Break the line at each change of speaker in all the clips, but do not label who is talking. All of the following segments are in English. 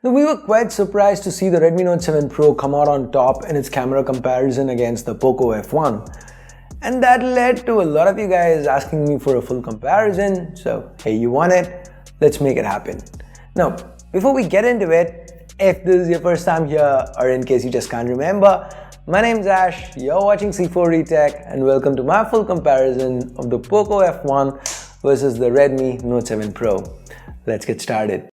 Now, we were quite surprised to see the Redmi Note 7 Pro come out on top in its camera comparison against the Poco F1. And that led to a lot of you guys asking me for a full comparison. So, hey, you want it? Let's make it happen. Now, before we get into it, if this is your first time here, or in case you just can't remember, my name's Ash, you're watching C4D Tech, and welcome to my full comparison of the Poco F1 versus the Redmi Note 7 Pro. Let's get started.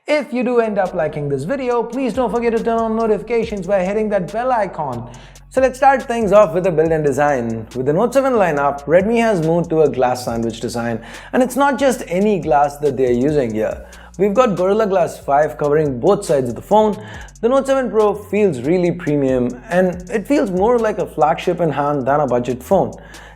If you do end up liking this video, please don't forget to turn on notifications by hitting that bell icon. So let's start things off with the build and design. With the Note 7 lineup, Redmi has moved to a glass sandwich design, and it's not just any glass that they're using here. We've got Gorilla Glass 5 covering both sides of the phone. The Note 7 Pro feels really premium, and it feels more like a flagship in hand than a budget phone.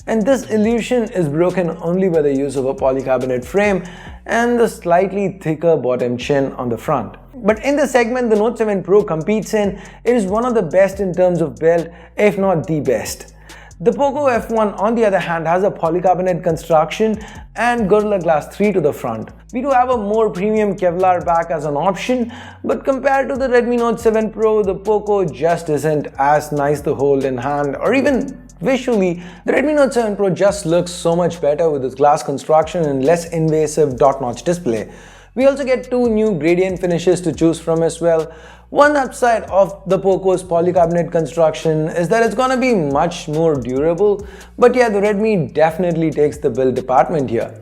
And this illusion is broken only by the use of a polycarbonate frame and the slightly thicker bottom chin on the front. But in the segment the Note 7 Pro competes in, it is one of the best in terms of build, if not the best. The Poco F1 on the other hand has a polycarbonate construction and Gorilla Glass 3 to the front. We do have a more premium Kevlar back as an option, but compared to the Redmi Note 7 Pro, the Poco just isn't as nice to hold in hand, or even visually, the Redmi Note 7 Pro just looks so much better with its glass construction and less invasive dot-notch display. We also get two new gradient finishes to choose from as well. One upside of the Poco's polycarbonate construction is that it's gonna be much more durable, but yeah, the Redmi definitely takes the build department here.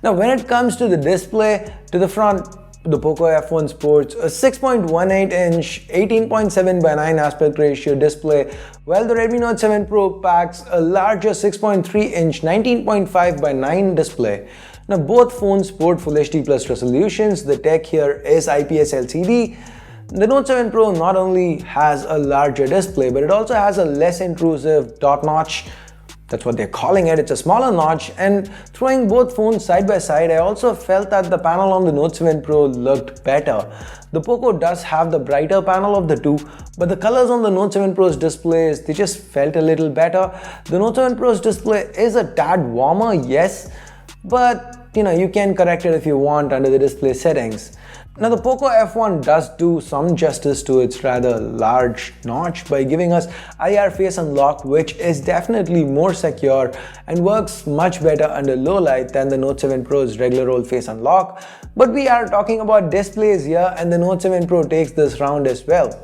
Now when it comes to the display, to the front, the Poco F1 sports a 6.18-inch 18.7:9 aspect ratio display, while the Redmi Note 7 Pro packs a larger 6.3-inch 19.5:9 display. Now both phones sport Full HD Plus resolutions. The tech here is IPS LCD. The Note 7 Pro not only has a larger display, but it also has a less intrusive dot notch. That's what they're calling it. It's a smaller notch, and throwing both phones side by side, I also felt that the panel on the Note 7 Pro looked better. The Poco does have the brighter panel of the two, but the colors on the Note 7 Pro's displays, they just felt a little better. The Note 7 Pro's display is a tad warmer, yes, but you can correct it if you want under the display settings. Now the Poco F1 does do some justice to its rather large notch by giving us IR face unlock, which is definitely more secure and works much better under low light than the Note 7 Pro's regular old face unlock. But we are talking about displays here, and the Note 7 Pro takes this round as well.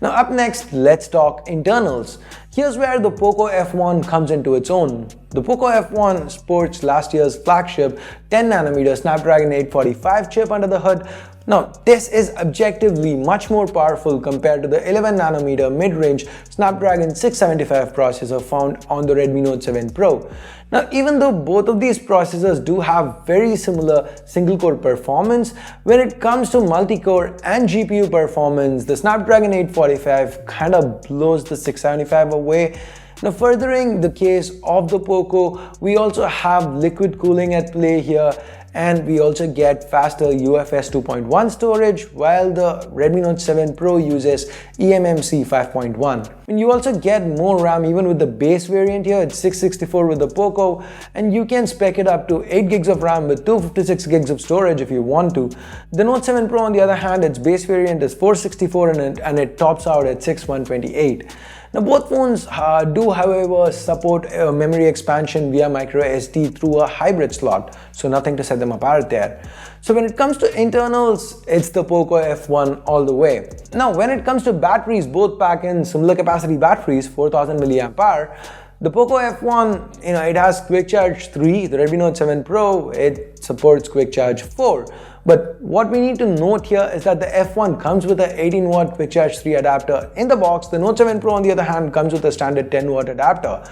Now up next, let's talk internals. Here's where the Poco F1 comes into its own. The Poco F1 sports last year's flagship 10nm Snapdragon 845 chip under the hood. Now, this is objectively much more powerful compared to the 11nm mid-range Snapdragon 675 processor found on the Redmi Note 7 Pro. Now, even though both of these processors do have very similar single-core performance, when it comes to multi-core and GPU performance, the Snapdragon 845 kind of blows the 675 away. Now, furthering the case of the Poco, we also have liquid cooling at play here, and we also get faster UFS 2.1 storage, while the Redmi Note 7 Pro uses eMMC 5.1. And you also get more RAM even with the base variant here. It's 664 with the Poco, and you can spec it up to 8 gigs of RAM with 256 gigs of storage if you want to. The Note 7 Pro on the other hand, its base variant is 464 and it tops out at 6128. Now both phones do however support memory expansion via micro SD through a hybrid slot, so nothing to set them apart there. So when it comes to internals, it's the Poco F1 all the way. Now when it comes to batteries, both pack in similar capacity batteries, 4000 mAh. The Poco F1, it has Quick Charge 3, the Redmi Note 7 Pro, it supports Quick Charge 4. But what we need to note here is that the F1 comes with a 18W Quick Charge 3 adapter in the box. The Note 7 Pro on the other hand comes with a standard 10W adapter.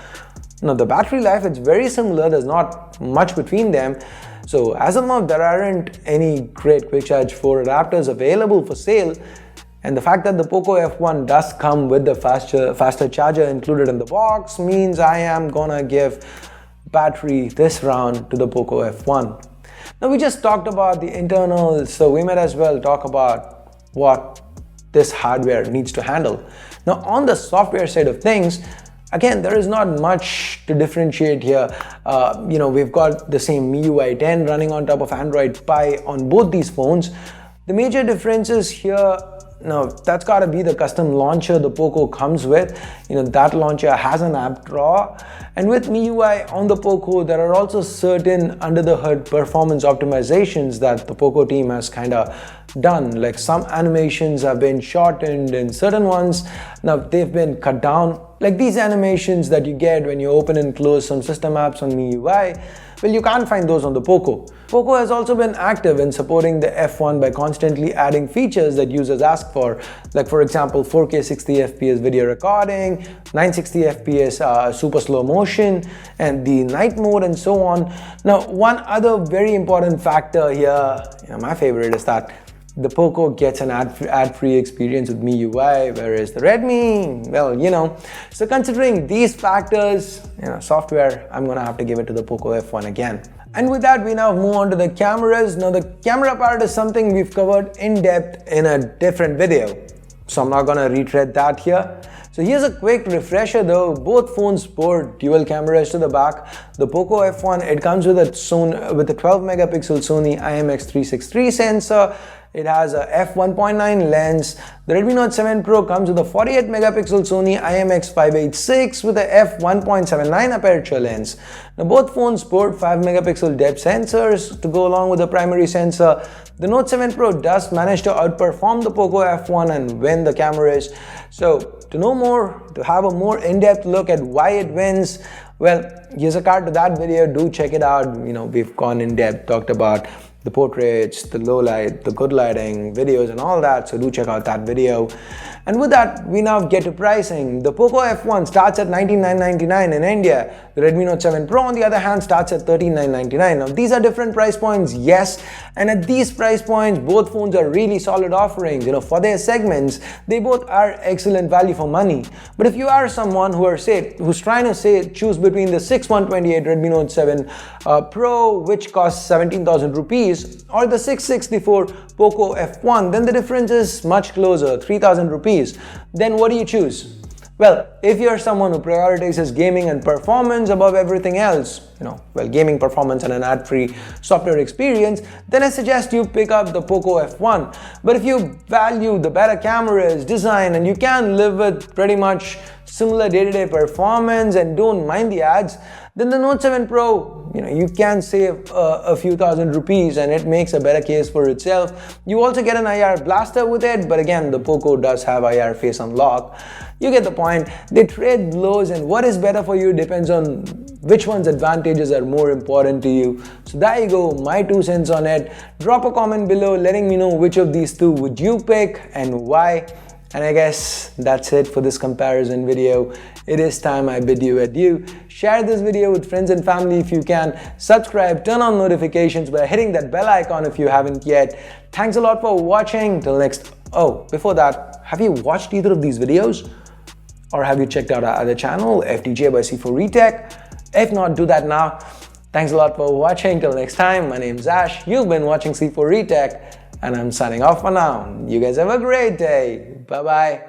Now the battery life, it's very similar, there's not much between them. So as of now, there aren't any great Quick Charge 4 adapters available for sale. And the fact that the Poco F1 does come with the faster charger included in the box means I am gonna give battery this round to the Poco F1. Now we just talked about the internals, so we might as well talk about what this hardware needs to handle. Now on the software side of things, Again, there is not much to differentiate here. We've got the same MIUI 10 running on top of Android Pie on both these phones. The major differences here, now that's got to be the custom launcher the Poco comes with. That launcher has an app drawer, and with MIUI on the Poco, there are also certain under the hood performance optimizations that the Poco team has kind of done. Like some animations have been shortened and certain ones, now they've been cut down. Like these animations that you get when you open and close some system apps on MIUI, well, you can't find those on the Poco. Poco has also been active in supporting the F1 by constantly adding features that users ask for, like for example 4K 60 FPS video recording, 960 FPS super slow motion, and the night mode and so on. Now, one other very important factor here, my favorite, is that the Poco gets an ad-free experience with MIUI, whereas the Redmi, well, So considering these factors, software, I'm gonna have to give it to the Poco F1 again. And with that, we now move on to the cameras. Now, the camera part is something we've covered in depth in a different video, so I'm not gonna retread that here. So here's a quick refresher though. Both phones sport dual cameras to the back. The Poco F1, it comes with a 12 megapixel Sony IMX 363 sensor. It has a f1.9 lens. The Redmi Note 7 Pro comes with a 48 megapixel Sony IMX 586 with a f1.79 aperture lens. Now both phones sport 5 megapixel depth sensors to go along with the primary sensor. The Note 7 Pro does manage to outperform the Poco F1 and win the cameras. So to know more, to have a more in-depth look at why it wins, well, here's a card to that video. Do check it out. We've gone in depth, talked about the portraits, the low light, the good lighting, videos and all that, so do check out that video. And with that, we now get to pricing. The Poco F1 starts at $19,999 in India. The Redmi Note 7 Pro on the other hand starts at $13,999. Now these are different price points, yes, and at these price points, both phones are really solid offerings. For their segments, they both are excellent value for money. But if you are someone who's trying to choose between the 6128 Redmi Note 7 Pro, which costs 17,000 rupees, or the 664 Poco F1, then the difference is much closer, 3,000 rupees. Then what do you choose? Well, if you're someone who prioritizes gaming and performance above everything else, gaming performance and an ad-free software experience, then I suggest you pick up the Poco F1. But if you value the better cameras, design, and you can live with pretty much similar day-to-day performance and don't mind the ads, then the Note 7 Pro, you can save a few thousand rupees and it makes a better case for itself. You also get an IR blaster with it, but again, the Poco does have IR face unlock. You get the point. They trade blows, and what is better for you depends on which one's advantages are more important to you. So there you go, my 2 cents on it. Drop a comment below letting me know which of these two would you pick and why. And I guess that's it for this comparison video. It is time I bid you adieu. Share this video with friends and family if you can. Subscribe, turn on notifications by hitting that bell icon if you haven't yet. Thanks a lot for watching. Till next. Oh, before that, have you watched either of these videos? Or have you checked out our other channel, FTJ by C4 Retech? If not, do that now. Thanks a lot for watching. Till next time, my name's Ash. You've been watching C4 Retech, and I'm signing off for now. You guys have a great day. Bye-bye.